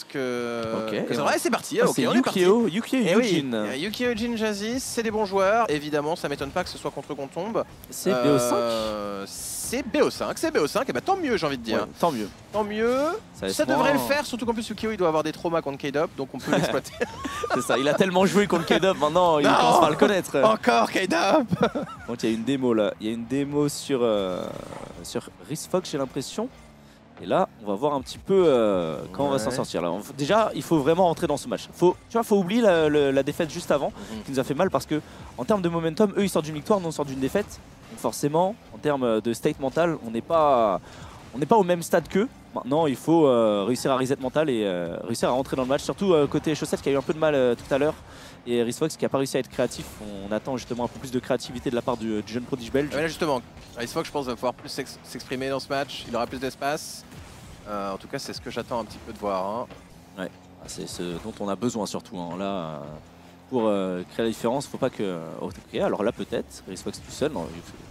que ça va. Et c'est parti. Ah, c'est Yukio et Eugene. Oui, Yukio, Eugene, Jazzy, c'est des bons joueurs. Évidemment, ça m'étonne pas que ce soit contre eux qu'on tombe. C'est BO5. C'est BO5. Et bah tant mieux, j'ai envie de dire. Ouais, tant mieux. Tant mieux. Ça devrait le faire, surtout qu'en plus Yukio il doit avoir des traumas contre K-Dub, donc on peut l'exploiter. C'est ça, il a tellement joué contre K-Dub, maintenant il commence à le connaître. Encore K-Dub. Donc il y a une démo là, il y a une démo sur RizFox j'ai l'impression. Et là, on va voir un petit peu quand on va s'en sortir. Là. Déjà, il faut vraiment rentrer dans ce match. Tu vois, faut oublier la défaite juste avant, qui nous a fait mal parce que en termes de momentum, eux ils sortent d'une victoire, nous on sort d'une défaite. Donc forcément, en termes de state mental, on n'est pas au même stade qu'eux. Maintenant, il faut réussir à reset mental et réussir à rentrer dans le match. Surtout côté Chaussette qui a eu un peu de mal tout à l'heure. Et RizFox qui n'a pas réussi à être créatif. On attend justement un peu plus de créativité de la part du jeune prodige belge. Ouais, là justement, RizFox je pense va pouvoir plus s'exprimer dans ce match. Il aura plus d'espace. En tout cas, c'est ce que j'attends un petit peu de voir. Hein. Ouais, c'est ce dont on a besoin surtout. Hein. Là, pour créer la différence, il ne faut pas que... Ok, alors là peut-être, RizFox tout seul.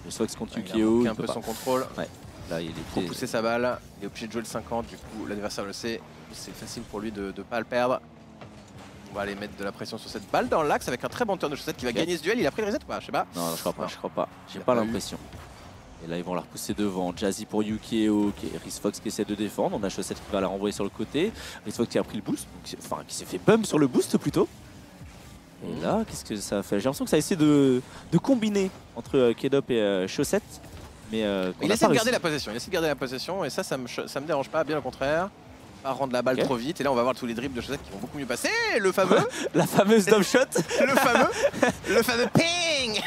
RizFox contre Yukio. Il a un peu son contrôle. Ouais. Là, il faut pousser sa balle. Il est obligé de jouer le 50. Du coup, l'adversaire le sait. C'est facile pour lui de ne pas le perdre. On va aller mettre de la pression sur cette balle dans l'axe avec un très bon turn de Chaussette qui va gagner ce duel. Il a pris le reset ou pas? Je sais pas. Non, je crois pas. J'ai pas l'impression. Et là, ils vont la repousser devant. Jazzy pour Yukio, RizFox qui essaie de défendre. On a Chaussette qui va la renvoyer sur le côté. RizFox qui a pris le boost, enfin qui s'est fait bump sur le boost plutôt. Et là, qu'est-ce que ça fait? J'ai l'impression que ça essaie de combiner entre K-Dub et Chaussette. Mais il essaie de garder la possession. Et ça me dérange pas, bien au contraire. Pas rendre la balle trop vite. Et là, on va voir tous les dribbles de Chaussette qui vont beaucoup mieux passer. Le fameux. La fameuse dump shot. le fameux ping.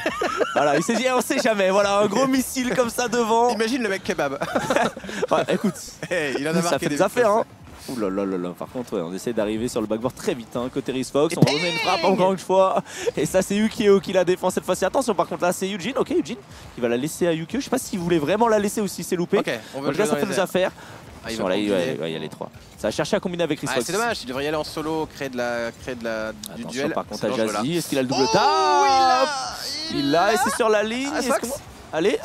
Voilà, il s'est dit, on sait jamais. Voilà, un gros missile comme ça devant. Imagine le mec kebab. Ouais, écoute, il en a marqué ça fait des affaires. Hein. Ouh là là là là. Par contre, on essaie d'arriver sur le backboard très vite. Hein, côté RizFox, on remet une frappe encore une fois. Et ça, c'est Yukio qui la défend cette fois-ci. Attention, par contre, là, c'est Eugene. Ok, Eugene qui va la laisser à Yukio. Je sais pas s'il voulait vraiment la laisser ou si c'est loupé. Ok, on va donc là, ça fait des affaires. Ah, il y a les trois. Ça a cherché à combiner avec RizFox. C'est dommage, il devrait y aller en solo, créer du duel. Par contre, à Jazzy, est-ce qu'il a le double tap? Il l'a, et c'est sur la ligne. Allez.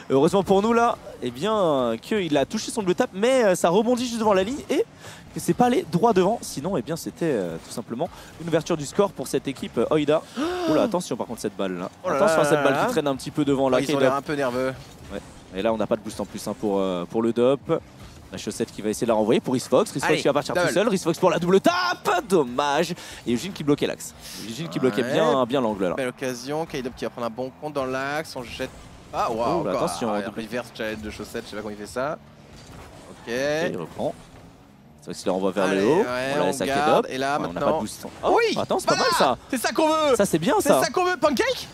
Heureusement pour nous là, eh bien qu'il a touché son double tap, mais ça rebondit juste devant la ligne et que c'est pas allé droit devant. Sinon, eh bien c'était tout simplement une ouverture du score pour cette équipe Oida. Oula, attention par contre cette balle là. Attention à cette balle qui traîne un petit peu devant là. Ils ont l'air un peu nerveux. Ouais. Et là, on n'a pas de boost en plus hein, pour le dop. La Chaussette qui va essayer de la renvoyer pour RizFox. RizFox qui va partir tout seul. RizFox pour la double tap. Dommage. Et Eugene qui bloquait l'axe. Eugene qui bloquait bien l'angle là. Belle occasion. K-Dub qui va prendre un bon compte dans l'axe. On jette. Ah, waouh. Attention. Reverse challenge de Chaussette. Je sais pas comment il fait ça. Ok. Il reprend. C'est vrai qu'il le renvoie vers le haut. On la laisse à K-Dub. Et là, maintenant. On n'a pas de boost. Oh oui. Attends, c'est pas mal ça. C'est ça qu'on veut. Ça, c'est bien ça. C'est ça qu'on veut. Pancake.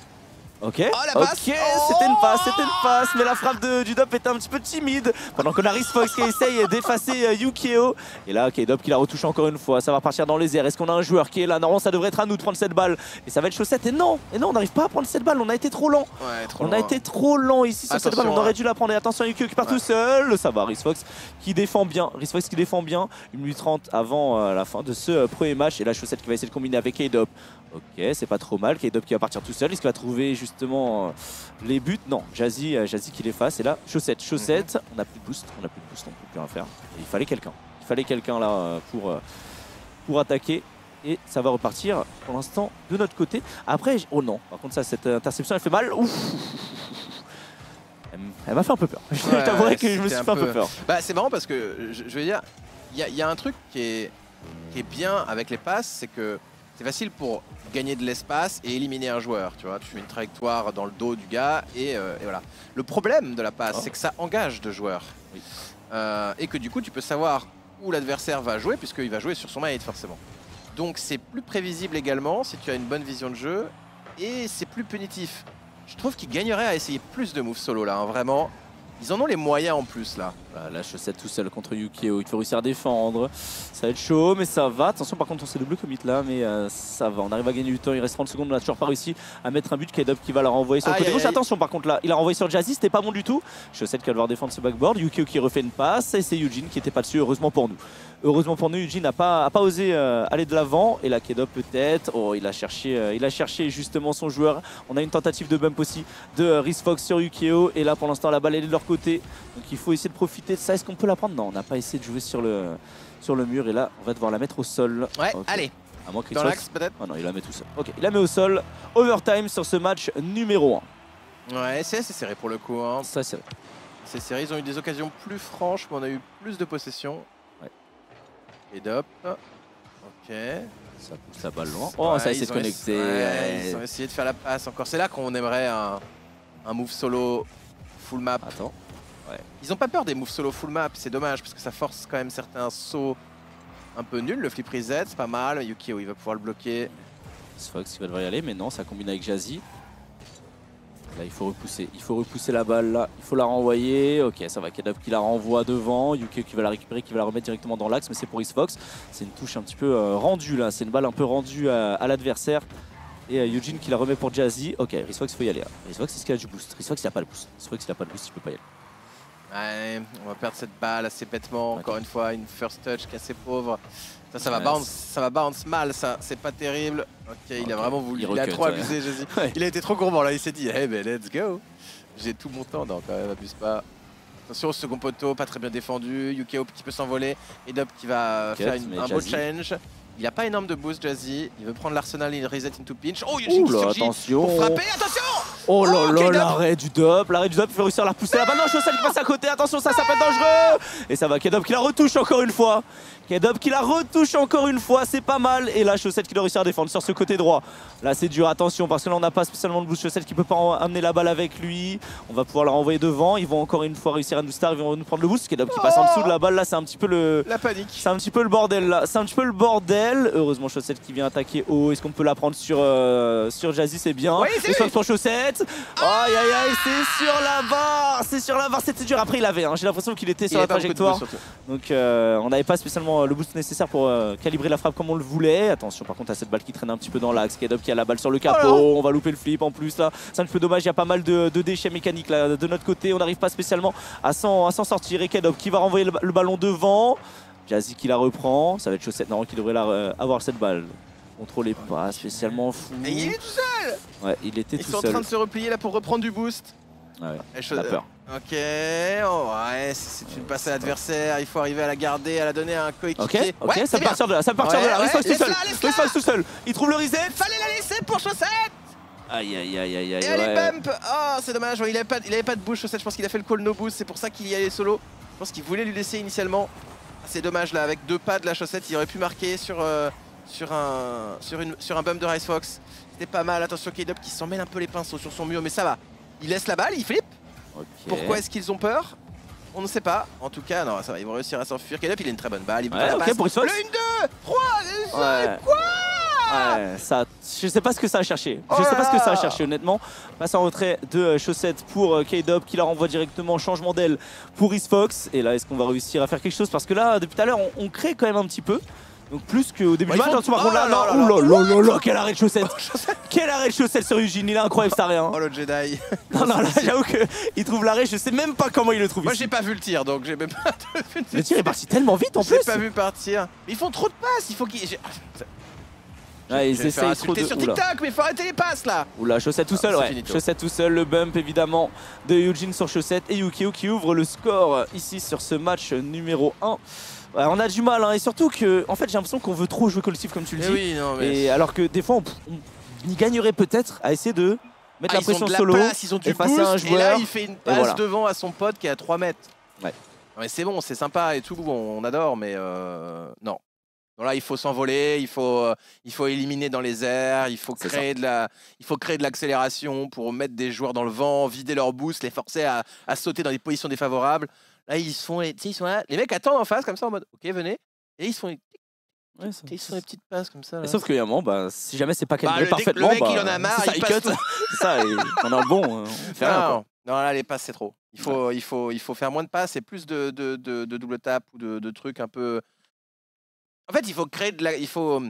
Ok, la passe. C'était une passe, mais la frappe du Dop était un petit peu timide. Pendant qu'on a RizFox qui essaye d'effacer Yukio. Et là, K-Dub qui la retouche encore une fois, ça va partir dans les airs. Est-ce qu'on a un joueur qui est là? Non, ça devrait être à nous de prendre cette balle. Et ça va être Chaussette. Et non, on n'arrive pas à prendre cette balle, on a été trop lent. On a été trop lent ici sur cette balle, on aurait dû la prendre. Et attention, Yukio qui part tout seul. Ça va, RizFox qui défend bien. 1 minute 30 avant la fin de ce premier match. Et là, Chaussette qui va essayer de combiner avec K-Dub. Ok, c'est pas trop mal. K-Dub qui va partir tout seul. Est-ce qu'il va trouver justement les buts? Non, Jazzy qui l'efface. Et là, Chaussette. On n'a plus de boost, on peut plus rien faire. Et il fallait quelqu'un là pour attaquer. Et ça va repartir pour l'instant de notre côté. Après, oh non, par contre ça, cette interception elle fait mal. Ouf. Elle m'a fait un peu peur. Je t'avouerai que je me suis fait un peu peur. Bah, c'est marrant parce que je veux dire, il y a un truc qui est bien avec les passes, c'est que c'est facile pour gagner de l'espace et éliminer un joueur. Tu vois, tu fais une trajectoire dans le dos du gars et voilà. Le problème de la passe, c'est que ça engage deux joueurs. Oui. Et que du coup, tu peux savoir où l'adversaire va jouer puisqu'il va jouer sur son mate forcément. Donc c'est plus prévisible également si tu as une bonne vision de jeu et c'est plus punitif. Je trouve qu'ils gagneraient à essayer plus de moves solo là, hein, vraiment. Ils en ont les moyens en plus là. La Chaussette tout seul contre Yukio, il faut réussir à défendre. Ça va être chaud mais ça va. Attention par contre on s'est double commit là mais ça va. On arrive à gagner du temps, il reste 30 secondes, on n'a toujours pas réussi à mettre un but. K-Dub qui va la renvoyer sur le côté gauche. Attention par contre là, il a renvoyé sur Jazzy, c'était pas bon du tout. Chaussette qui va devoir défendre ce backboard. Yukio qui refait une passe et c'est Eugene qui était pas dessus, heureusement pour nous. Eugene n'a pas osé aller de l'avant. Et là, K-Dub peut-être. Oh, il a cherché justement son joueur. On a une tentative de bump aussi de RizFox sur Yukio. Et là, pour l'instant, la balle elle est de leur côté. Donc il faut essayer de profiter de ça. Est-ce qu'on peut la prendre? Non, on n'a pas essayé de jouer sur sur le mur. Et là, on va devoir la mettre au sol. Ouais, okay. allez. À moins que dans l'axe peut-être. Oh non, il la met tout seul. Ok, il la met au sol. Overtime sur ce match numéro 1. Ouais, c'est assez serré pour le coup. Hein. Ça, c'est vrai. C'est serré, ils ont eu des occasions plus franches, mais on a eu plus de possession. Ouais. Et d'op. Ok. Ça pousse la balle loin. Oh, ça essaie de connecter. Ils ont essayé de faire la passe encore. C'est là qu'on aimerait un move solo full map. Attends. Ouais. Ils n'ont pas peur des moves solo full map, c'est dommage parce que ça force quand même certains sauts un peu nuls. Le flip reset, c'est pas mal. Yukio, il va pouvoir le bloquer. Fox qui va devoir y aller, mais non, ça combine avec Jazzy. Là, il faut repousser la balle là, il faut la renvoyer. Ok, ça va, K-Dub qui la renvoie devant, Yukio qui va la récupérer, qui va la remettre directement dans l'axe, mais c'est pour Fox. C'est une touche un petit peu rendue là, c'est une balle un peu rendue à l'adversaire. Et Eugene qui la remet pour Jazzy. Ok, Fox il faut y aller. Fox est-ce qu'il a du boost? Fox il a pas le boost. Fox il a pas le boost, il peut pas y aller. Ouais, on va perdre cette balle assez bêtement. Encore une fois, une first touch qui est assez pauvre. Ça va bounce mal, ça. C'est pas terrible. Ok, il a vraiment voulu. Il a trop abusé, Jazzy. Ouais. Il a été trop gourmand là. Il s'est dit, hey, ben let's go. J'ai tout mon temps. Non, quand même, abuse pas. Attention au second poteau, pas très bien défendu. Yukio qui peut s'envoler. Et Dub qui va faire un beau challenge. Il a pas énorme de boost, Jazzy. Il veut prendre l'arsenal, il reset into pinch. Oh, Eugene qui surgit attention. pour frapper. Attention! Oh là là, l'arrêt du Dub. L'arrêt du Dub, il faut réussir à la repousser. La balle, non, Chaussette qui passe à côté. Attention, ça peut être dangereux. Et ça va, K-Dub qui la retouche encore une fois. K-Dub qui la retouche encore une fois, c'est pas mal. Et là, Chaussette qui doit réussir à défendre sur ce côté droit. Là, c'est dur, attention, parce que là, on n'a pas spécialement de boost. Chaussette qui peut pas amener la balle avec lui. On va pouvoir la renvoyer devant. Ils vont encore une fois réussir à nous star. Ils vont nous prendre le boost. K-Dub qui passe en dessous de la balle. Là, c'est un petit peu le. La panique. C'est un petit peu le bordel là. C'est un petit peu le bordel. Heureusement, Chaussette qui vient attaquer haut. Est-ce qu'on peut la prendre sur Jazzy? C'est bien. Oui, et soit pour Chaussette. Aïe aïe aïe, c'est sur la barre. C'est sur la barre. C'était dur. Après, il avait. J'ai l'impression qu'il était sur la trajectoire. Donc, on n'avait pas spécialement le boost nécessaire pour calibrer la frappe comme on le voulait. Attention, par contre, à cette balle qui traîne un petit peu dans l'axe. K-Dub qui a la balle sur le capot. Oh, on va louper le flip en plus là. C'est un petit peu dommage. Il y a pas mal de déchets mécaniques là de notre côté. On n'arrive pas spécialement à s'en sortir. Et K-Dub qui va renvoyer le ballon devant. Jazzy qui la reprend. Ça va être Chaussette normalement qui devrait avoir cette balle. Contrôlé pas spécialement fou. Et il est tout seul. Ouais, il était tout seul. Ils sont en train de se replier là pour reprendre du boost. Ouais, il a peur. Ok, ouais, c'est une passe à l'adversaire, il faut arriver à la garder, à la donner à un coéquipier. Ok, ça peut partir de là, tout seul. Il trouve le reset. Fallait la laisser pour Chaussette. Aïe aïe aïe aïe aïe. Et allez bump. Oh, c'est dommage, il avait pas de boost Chaussette, je pense qu'il a fait le call no boost, c'est pour ça qu'il y allait solo. Je pense qu'il voulait lui laisser initialement. C'est dommage là, avec deux pas de la Chaussette, il aurait pu marquer sur un bump de Ricefox. C'était pas mal, attention K-Dub qui s'en mêle un peu les pinceaux sur son mur, mais ça va. Il laisse la balle, il flippe. Okay. Pourquoi est-ce qu'ils ont peur? On ne sait pas. En tout cas, non, ça va, ils vont réussir à s'enfuir. K-Dub, il a une très bonne balle. Il ouais, ok, pour Ricefox. Le 1, 2, 3, ouais. Quoi? Ouais, ça, je sais pas ce que ça a cherché. Je sais pas ce que ça a cherché honnêtement. Passe en retrait de Chaussette pour K-Dub qui la renvoie directement. Changement d'aile pour Ricefox. Et là, est-ce qu'on va réussir à faire quelque chose? Parce que là, depuis tout à l'heure, on crée quand même un petit peu. Donc plus qu'au début du match, par contre là, non, quel arrêt de Chaussette. Quel arrêt de Chaussette sur Eugene, il est incroyable, ça rien. Oh le Jedi. Non, là, j'avoue qu'il trouve l'arrêt, je sais même pas comment il le trouve. Moi, j'ai pas vu le tir, donc j'ai même pas. Le tir est parti tellement vite en plus. J'ai pas vu partir. Mais ils font trop de passes, il faut qu'ils. Ouais, ils essayent trop de. Sur TikTok, mais faut arrêter les passes là. Oula, Chaussette tout seul, ouais. Finito. Chaussette tout seul, le bump évidemment de Eugene sur Chaussette et Yukio qui ouvre le score ici sur ce match numéro 1. Ouais, on a du mal, hein, et surtout que, en fait, j'ai l'impression qu'on veut trop jouer collectif comme tu le dis. Oui, non, mais... Et alors que des fois, on y gagnerait peut-être à essayer de mettre la pression solo, ils ont du effacer un joueur. Et là, il fait une passe devant à son pote qui est à 3 mètres. Ouais. Mais c'est bon, c'est sympa et tout, on adore, mais non. Donc là, il faut s'envoler, il faut éliminer dans les airs, il faut créer de l'accélération pour mettre des joueurs dans le vent, vider leur boost, les forcer à sauter dans des positions défavorables. Là, ils sont là. Les mecs attendent en face comme ça en mode OK, venez. Et ils font les petites passes comme ça. Là. Sauf qu'il y a un moment, si jamais c'est pas calibré parfaitement, le mec il en a marre, il passe tout. C'est ça, on a un bon. Non, là les passes c'est trop. Il faut faire moins de passes et plus de double tap ou de trucs un peu. En fait, il faut créer il faut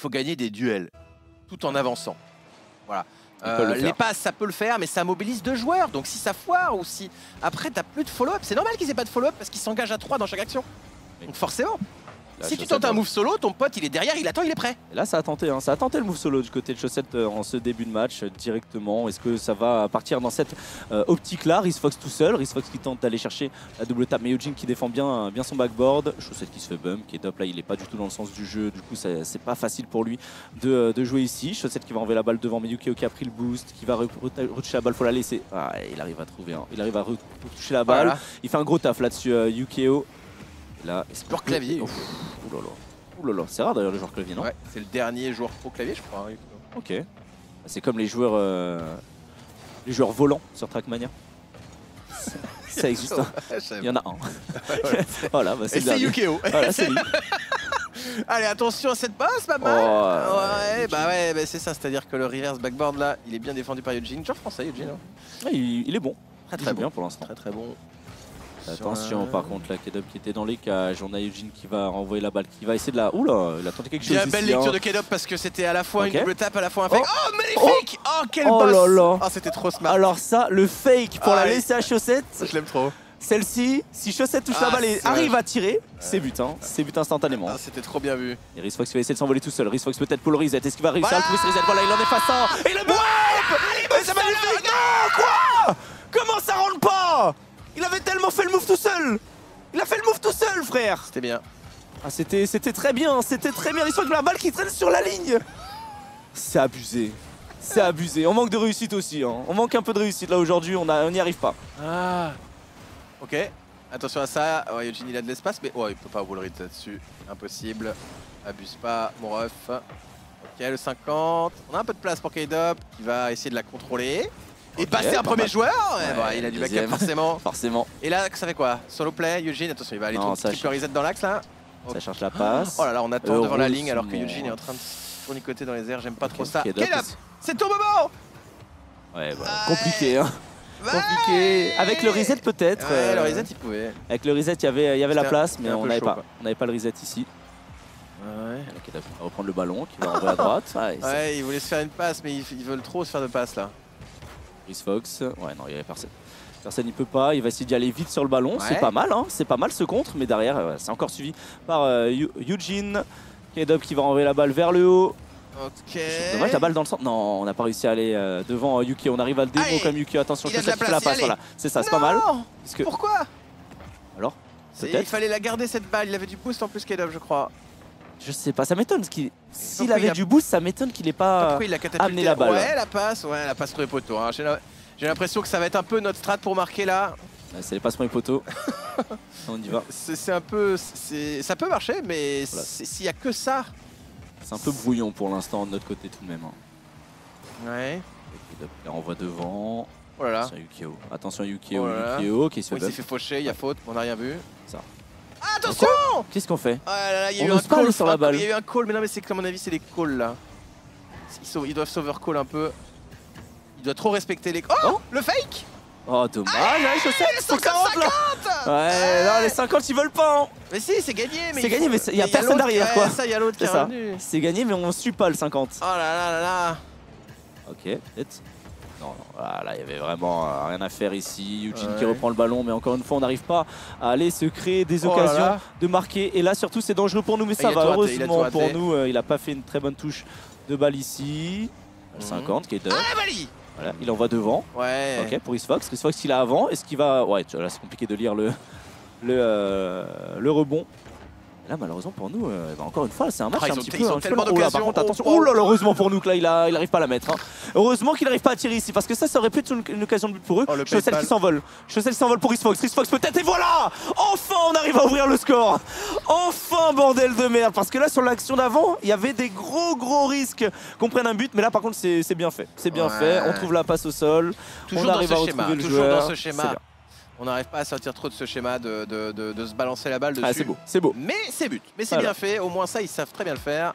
gagner des duels tout en avançant. Voilà. Les passes, ça peut le faire, mais ça mobilise 2 joueurs. Donc si ça foire ou si après t'as plus de follow-up, c'est normal qu'ils aient pas de follow-up parce qu'ils s'engagent à 3 dans chaque action. Donc forcément. Là, Si tu Chaussette tentes un va- move solo, ton pote il est derrière, il attend, il est prêt. Et là, ça a tenté le move solo du côté de Chaussette en ce début de match directement. Est-ce que ça va partir dans cette optique-là? RizFox tout seul, RizFox qui tente d'aller chercher la double tap, mais Eugene qui défend bien son backboard. Chaussette qui se fait bump, qui est top là, il est pas du tout dans le sens du jeu. Du coup, c'est pas facile pour lui de jouer ici. Chaussette qui va enlever la balle devant, mais Yukio qui a pris le boost, qui va retoucher la balle, faut la laisser. Ah, il arrive à trouver, il arrive à retoucher la balle. Voilà. Il fait un gros taf là-dessus, Yukio. Là, Joueur clavier. Ouh là là. Ouh là là, c'est rare d'ailleurs le joueur clavier, non? Ouais, c'est le dernier joueur pro clavier, je crois. Ok. C'est comme les joueurs volants sur Trackmania. Ça existe. Hein. Il y en a un. Voilà, bah, c'est Et le c'est dernier. Yukio. Voilà, c'est lui. Allez, attention à cette passe, pas mal. Oh, ouais, bah c'est ça, c'est-à-dire que le reverse backboard là, il est bien défendu par Eugene. Joueur français, Eugene. Hein. Ouais, il est bon. Très Il très joue bon. bien pour l'instant. Très très bon. Attention par contre, là, Kedop qui était dans les cages. On a Eugene qui va renvoyer la balle, qui va essayer de la. Oula, il a tenté quelque chose. Bien ici, belle lecture de Kedop parce que c'était à la fois Ok. une double tape, à la fois un fake. Oh. Oh, magnifique. Oh, quel Oh boss. là là. Oh, c'était trop smart. Alors, ça, le fake pour Ah, la oui. laisser à Chaussette. Je l'aime trop. Celle-ci, si Chaussette touche la Ah, balle et c'est arrive vrai. à tirer, c'est but, hein. C'est but instantanément. Ah, c'était trop bien vu. Et RizFox qui va essayer de s'envoler tout seul. RizFox peut-être pour le reset. Est-ce qu'il va réussir à le trouver ce reset? Voilà, il en est face à. Et le bump. Et c'est magnifique. Non, quoi? Comment ça rentre pas? Il avait tellement fait le move tout seul. Il a fait le move tout seul, frère. C'était bien. Ah, c'était très bien. C'était très bien. RizFox la balle qui traîne sur la ligne. C'est abusé. C'est abusé. On manque de réussite aussi. Hein. On manque un peu de réussite là aujourd'hui. On n'y arrive pas. Ah. Ok. Attention à ça. Ouais, Eugene il a de l'espace, mais ouais, il peut pas wall read là-dessus. Impossible. Abuse pas, mon ref. Ok, le 50. On a un peu de place pour K-Dop qui va essayer de la contrôler. Et Ok, passer un pas premier mal. joueur. Ouais, Bah, il a du backup deuxième. forcément. Forcément. Et là, ça fait quoi? Solo play, Eugene. Attention, il va aller Non, ça triple reset dans l'axe là. Ça cherche la passe. Oh là là, on attend devant la ligne alors que Heureusement. Eugene est en train de se tournicoter dans les airs. J'aime pas trop Ok, ça. K-Dop K-Dop, aussi. c'est ton moment. Ouais, bah, Ouais. compliqué, hein. Ouais. Compliqué. Avec le reset peut-être. Ouais, le reset il pouvait. Avec le reset, il y avait la C'était place, mais un on peu n'avait chaud, pas. quoi. On n'avait pas le reset ici. Ouais. Là, K-Dop va reprendre le ballon, qui va envoyer à droite. Ouais, Ouais, il voulait se faire une passe, mais ils veulent trop se faire de passe là. RizFox. Ouais, non, il y avait personne. Personne n'y peut pas. Il va essayer d'y aller vite sur le ballon. Ouais. C'est pas mal, hein. C'est pas mal ce contre, mais derrière, c'est encore suivi par Eugene. K-Dop qui va envoyer la balle vers le haut. Ok. Dommage, la balle dans le centre. Non, on n'a pas réussi à aller devant Yuki. On arrive à le démo Allez. comme Yuki. Attention, Il a de Chaussette la qui fait la place, passe. allez. Voilà, c'est ça, c'est pas mal. Non. Parce que... Pourquoi? Alors, Il peut-être. fallait la garder cette balle, il avait du boost en plus K-Dop je crois. Je sais pas, ça m'étonne. S'il Pourquoi avait il a- du boost, ça m'étonne qu'il ait pas. Pourquoi il a catapulté amener la balle. Ouais, la passe sur les poteaux. Hein. J'ai l'impression que ça va être un peu notre strat pour marquer là. Ouais, c'est les passes pour les poteaux. On y va. C'est un peu. Ça peut marcher, mais Voilà. s'il y a que ça. C'est un peu brouillon pour l'instant de notre côté tout de même. Hein. Ouais. Là, on voit devant. Oh là là. Attention Yukio. Attention Yukio. Oh là là. Yukio qui se Bon, fait il s'est fait faucher, il y a faute, on n'a rien vu. Ça. Ah, attention! Qu'est-ce qu'on fait? Oh là là, il y a On eu un n'ose pas call aller sur la balle. Il y a eu un call, mais non, mais c'est que à mon avis, c'est les calls là. Ils doivent s'overcall un peu. Il doit trop respecter les. Oh! Le fake! Oh, dommage. Allez, Chaussette, les faut que ça rentre là. 50! Ouais, non, les 50 ils veulent pas. Hein. Mais si, c'est gagné. Mais C'est gagné, mais il y a personne l'autre derrière, qui- quoi. ouais, ça, il y a l'autre qui C'est est ça. revenu. C'est gagné, mais on suit pas le 50. Oh là là là là. Ok, peut-être. Non, non, voilà, il y avait vraiment rien à faire ici. Eugene qui Ouais. reprend le ballon, mais encore une fois, on n'arrive pas à aller se créer des Oh là occasions là. de marquer. Et là, surtout, c'est dangereux pour nous, mais Il ça a va. tout raté, il a tout Heureusement pour raté. nous, il a pas fait une très bonne touche de balle ici. Le 50 qui est Ah, Vali! Voilà, il envoie devant. Ouais. Ok, pour RizFox. RizFox, il a avant. Est-ce qu'il va. Ouais, là, c'est compliqué de lire le rebond. Et là, malheureusement pour nous, bah, encore une fois, c'est un match Ah, un ils ont- petit ils peu. ont un petit peu tellement long. Oh là, par d'occasions. contre, attention. Oh, Oh là là, heureusement pour nous que là, il arrive pas à la mettre. Hein. Heureusement qu'il n'arrive pas à tirer ici, parce que ça aurait pu être une occasion de but pour eux. Oh, le Chaussette PayPal. qui s'envole. Chaussette qui s'envole pour RizFox. RizFox peut-être, et voilà. Enfin, on arrive à ouvrir le score. Enfin, bordel de merde. Parce que là, sur l'action d'avant, il y avait des gros risques qu'on prenne un but. Mais là, par contre, c'est bien fait. C'est bien Ouais. fait. On trouve la passe au sol. Toujours on dans arrive ce à schéma. retrouver le Toujours joueur. dans ce C'est schéma. bien. On n'arrive pas à sortir trop de ce schéma de se balancer la balle dessus. Ah, c'est beau, c'est beau. Mais c'est but. Mais c'est Voilà. bien fait. Au moins ça, ils savent très bien le faire.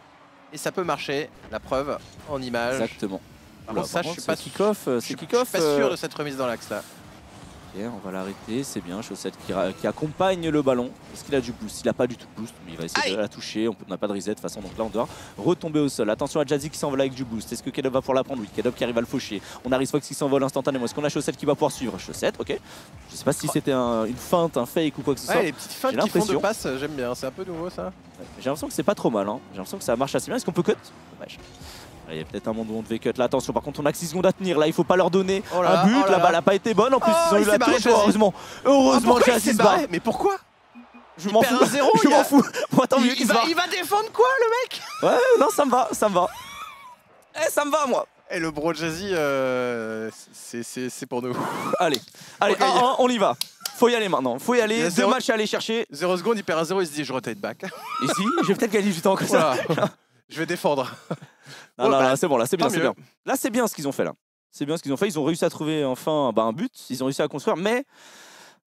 Et ça peut marcher. La preuve en image. Exactement. Par Oula, contre, ça, je suis pas kick-off. Je C'est suis kick-off. pas sûr de cette remise dans l'axe là. Ok, on va l'arrêter, c'est bien. Chaussette qui accompagne le ballon. Est-ce qu'il a du boost? Il n'a pas du tout de boost, mais il va essayer de la toucher. On n'a pas de reset de toute façon, donc là on doit retomber au sol. Attention à Jazzy qui s'envole avec du boost. Est-ce que Kedob va pouvoir la prendre? Oui, Kedob qui arrive à le faucher. On a Risfox qui s'envole instantanément. Est-ce qu'on a Chaussette qui va pouvoir suivre? Chaussette, ok. Je sais pas si c'était une feinte, un fake ou quoi que ce soit. Les petites feintes qui font de passe, j'aime bien. C'est un peu nouveau ça. J'ai l'impression que c'est pas trop mal. Hein. J'ai l'impression que ça marche assez bien. Est-ce qu'on peut cut? Dommage. Il y a peut-être un monde où on devait cut. Là, attention, par contre, on a que 6 secondes à tenir. Là, il faut pas leur donner un but. La balle a pas été bonne. En plus, ils ont eu la touche. Heureusement, Jazzy se barre. Mais pourquoi? Je m'en fous. Je m'en fous. Attends, il va défendre quoi, le mec? Ouais, non, ça me va. Ça me va. Eh, ça me va, moi. Et le bro Jazzy, c'est pour nous. Allez, okay. On y va. Faut y aller maintenant. Faut y aller. 2 matchs à aller chercher. 0 secondes, il perd un 0. Il se dit, je rotate back. Ici, je vais peut-être gagner du temps comme ça. Je vais défendre. Non, là, c'est bon, là, c'est bien, c'est bien. Là, c'est bien ce qu'ils ont fait, là. C'est bien ce qu'ils ont fait. Ils ont réussi à trouver enfin un but. Ils ont réussi à construire, mais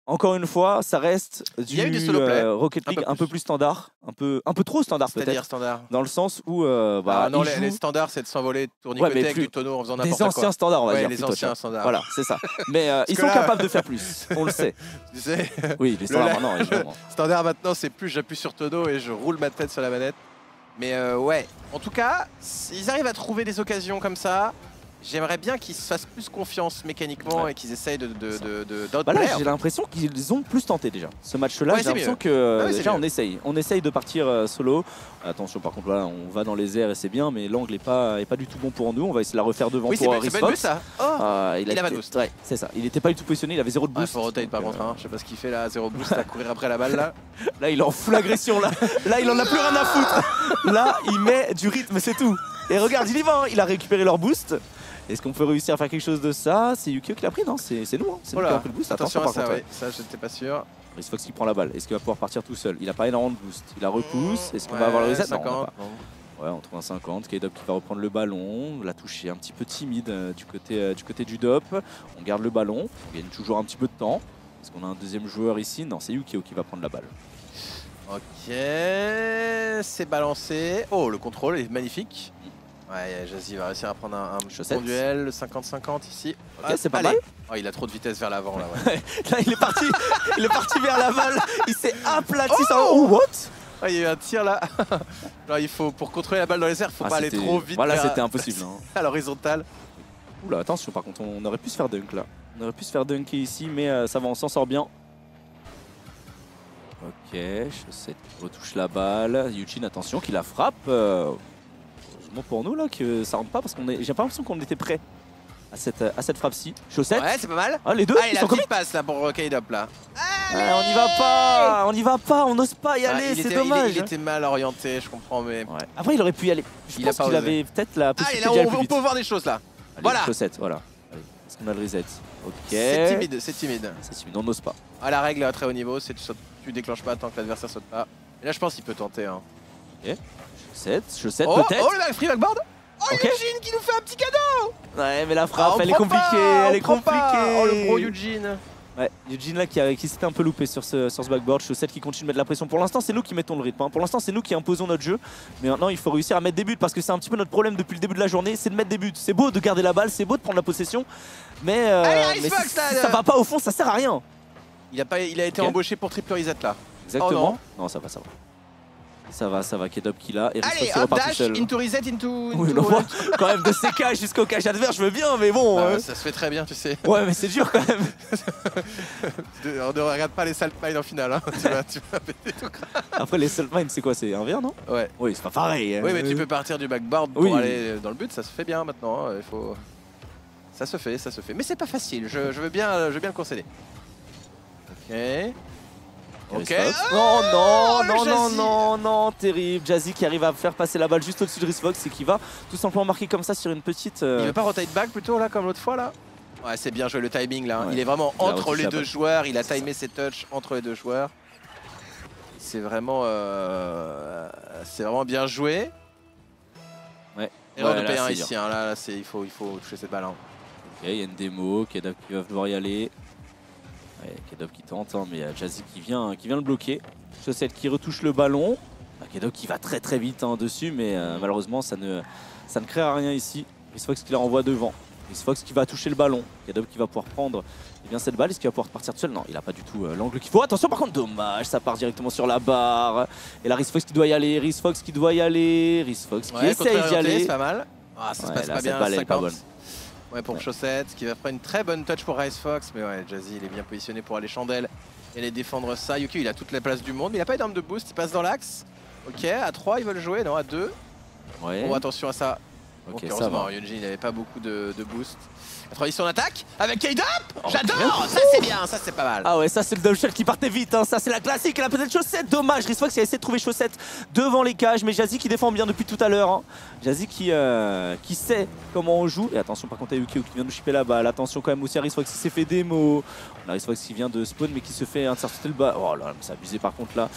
encore une fois, ça reste du Rocket League un peu plus standard, un peu trop standard peut-être. C'est-à-dire standard. Dans le sens où non, les standards, c'est de s'envoler, de tournicoter avec du tonneau en faisant n'importe quoi. Des anciens standards, on va dire. Les anciens standards. Voilà, c'est ça. Mais ils sont capables de faire plus. On le sait. Tu sais. Oui, les standards maintenant, évidemment. Standard maintenant, c'est plus j'appuie sur tonneau et je roule ma tête sur la manette. Mais ouais, en tout cas, ils arrivent à trouver des occasions comme ça. J'aimerais bien qu'ils se fassent plus confiance mécaniquement et qu'ils essayent Là, j'ai l'impression qu'ils ont plus tenté déjà. Ce match-là, j'ai l'impression que déjà on essaye de partir solo. Attention, par contre, là, on va dans les airs et c'est bien, mais l'angle est pas du tout bon pour nous. On va essayer de la refaire devant pour Risfox. Ça. Il a pas de boost. Ouais, c'est ça. Il était pas du tout positionné, il avait 0 de boost. Il faut rotate par contre. Je sais pas ce qu'il fait là, 0 boost à courir après la balle là. Là, il est en full agression là. Là, il en a plus rien à foutre. Là, il met du rythme, c'est tout. Et regarde, il y va. Il a récupéré leur boost. Est-ce qu'on peut réussir à faire quelque chose de ça? C'est Yukio qui l'a pris, non? C'est nous, hein. C'est nous qui a pris le boost. Attention à ça, ouais. Ça, je n'étais pas sûr. Risfox qui prend la balle. Est-ce qu'il va pouvoir partir tout seul? Il n'a pas énormément de boost. Il la repousse. Est-ce qu'on va avoir le reset? 50. Non, ouais, on trouve un 50. Kedob qui va reprendre le ballon. La touche est un petit peu timide du côté du Dop. On garde le ballon. On gagne toujours un petit peu de temps. Est-ce qu'on a un deuxième joueur ici? Non, c'est Yukio qui va prendre la balle. Ok, c'est balancé. Oh, le contrôle est magnifique. Ouais, Jazzy va réussir à prendre un bon duel, 50-50 ici. Ok, c'est pas mal. Oh, il a trop de vitesse vers l'avant là. Ouais. Là, il est parti vers la balle. Il s'est aplati. Oh, what? Oh, il y a eu un tir là. Alors, il faut, pour contrôler la balle dans les airs, faut pas aller trop vite. Voilà, c'était impossible. Hein. À l'horizontale. Oula, attention, par contre, on aurait pu se faire dunk là. On aurait pu se faire dunker ici, mais ça va, on s'en sort bien. Ok, Chaussette retouche la balle. Eugene, attention, qui la frappe. Heureusement pour nous là que ça rentre pas parce j'ai pas l'impression qu'on était prêt à cette frappe-ci. Chaussette. Ouais, c'est pas mal. Ah, les deux. Il a une passe là pour Kedob là. On n'y va pas, on n'ose pas y aller, c'est dommage. Il était mal orienté, je comprends, mais. Ouais. Après, il aurait pu y aller. Je pense qu'il avait peut-être la possibilité d'y aller plus vite. On peut voir des choses là. Allez, voilà. Chaussette, voilà. Est-ce qu'on a le reset? Ok. C'est timide, c'est timide. C'est timide, on n'ose pas. Ah, la règle à très haut niveau, c'est tu déclenches pas tant que l'adversaire saute pas. Et là, je pense qu'il peut tenter. Hein. Ok. Chaussette peut-être. Oh, le free backboard. Oh, Eugene qui nous fait un petit cadeau. Ouais, mais la frappe, elle est compliquée. Elle est compliquée. Oh, le gros Eugene. Ouais, Eugene là qui s'était un peu loupé sur ce backboard. Chaussette qui continue de mettre la pression. Pour l'instant, c'est nous qui mettons le rythme. Hein. Pour l'instant, c'est nous qui imposons notre jeu. Mais maintenant, il faut réussir à mettre des buts parce que c'est un petit peu notre problème depuis le début de la journée. C'est de mettre des buts. C'est beau de garder la balle, c'est beau de prendre la possession. Mais, allez, si ça va pas au fond, ça sert à rien. Il a été embauché pour triple reset là. Exactement. Non, ça va. Ça va, Kedob qui l'a. Et Risfox qui repart tout seul. Into reset, into oui, quand même de ces cages jusqu'au cage adverse, je veux bien, mais bon. Ça se fait très bien, tu sais. Ouais, mais c'est dur quand même. On ne regarde pas les salt mines en finale, hein. tu vas péter tout crâne. Après, les salt mines, c'est quoi? C'est un verre, non? Ouais. Oui, c'est pas pareil. Oui, mais tu peux partir du backboard pour aller dans le but, ça se fait bien maintenant. Hein. Ça se fait. Mais c'est pas facile, je veux bien le concéder. Ok. Non, terrible. Jazzy qui arrive à faire passer la balle juste au-dessus de Risfox et qui va tout simplement marquer comme ça sur une petite. Il veut pas rotate back plutôt là comme l'autre fois là? Ouais, c'est bien joué le timing là. Ouais. Il est vraiment entre les deux joueurs. Il a timé ses touches entre les deux joueurs. C'est vraiment bien joué. Ouais. Erreur de P1 ici. Hein. Là, il faut toucher cette balle. Hein. Ok, il y a une démo. Kedob qui va devoir y aller. Ouais, Kedob qui tente, hein, mais il y a Jazzy qui vient le bloquer. Chaussette qui retouche le ballon. Kedob qui va très vite dessus, mais malheureusement ça ne créera rien ici. Risfox qui la renvoie devant. Fox qui va toucher le ballon. K-Dub qui va pouvoir prendre cette balle. Est-ce qu'il va pouvoir partir tout seul? Non, il n'a pas du tout l'angle qu'il faut. Attention par contre, dommage, ça part directement sur la barre. Et là, RizzFox qui doit y aller. RizzFox qui essaye d'y aller. C'est pas mal. Ah, ça se passe là, pas bien, balle, 50. pas bonne. Ouais, pour Chaussette, qui va faire une très bonne touch pour RizzFox. Mais ouais, Jazzy, il est bien positionné pour aller chandelle et aller défendre ça. Yuki, il a toute la place du monde, mais il a pas d'arme de boost. Il passe dans l'axe. Ok, à 3, ils veulent jouer. Non, à 2. Ouais. Bon, attention à ça. Ok, Donc, ça heureusement, va. Yunji, il n'avait pas beaucoup de boost. La transition d'attaque avec K-Dub. Oh, J'adore. Ça, c'est bien. Ça, c'est pas mal. Ah ouais, ça c'est le double shot qui partait vite, hein. Ça c'est la classique, elle a peut-être Chaussette, dommage, RizzFox qui a essayé de trouver Chaussette devant les cages, mais Jazzy qui défend bien depuis tout à l'heure, hein. Jazzy qui sait comment on joue, et attention par contre à Yukio qui vient de chipper la balle, attention quand même aussi à RizzFox qui s'est fait démo, on a RizzFox qui vient de spawn mais qui se fait intercepter le bas, oh là c'est abusé par contre là,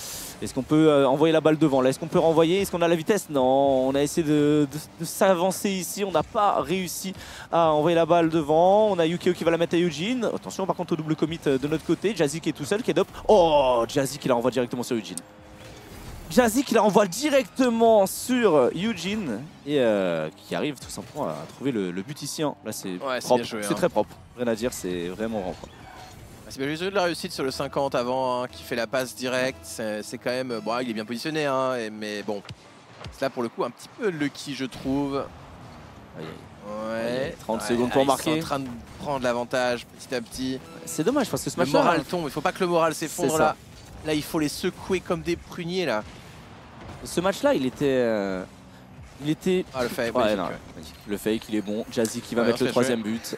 est-ce qu'on peut envoyer la balle devant là, est-ce qu'on peut renvoyer, est-ce qu'on a la vitesse? Non, on a essayé de s'avancer ici, on n'a pas réussi à envoyer la balle devant, on a Yukio qui va la mettre à Eugene, attention par contre au double commit de notre côté, Jazzy qui est tout seul, K-Dub, oh Jazzy qui la renvoie directement sur Eugene. Jazzy qui la renvoie directement sur Eugene et qui arrive tout simplement à trouver le but ici. Hein. Là c'est propre, c'est très propre, rien à dire, c'est vraiment propre. C'est bien juste de la réussite sur le 50 avant, hein, qui fait la passe directe, c'est quand même, bon il est bien positionné, hein, mais bon, c'est là pour le coup un petit peu lucky je trouve. Ouais, 30 secondes pour marquer. Ils sont en train de prendre l'avantage petit à petit. C'est dommage parce que ce match le moral tombe, il faut pas que le moral s'effondre là. Là il faut les secouer comme des pruniers là. Ce match là il était... Ah le fake, ouais, non, le fake il est bon, Jazzy qui va mettre le troisième but.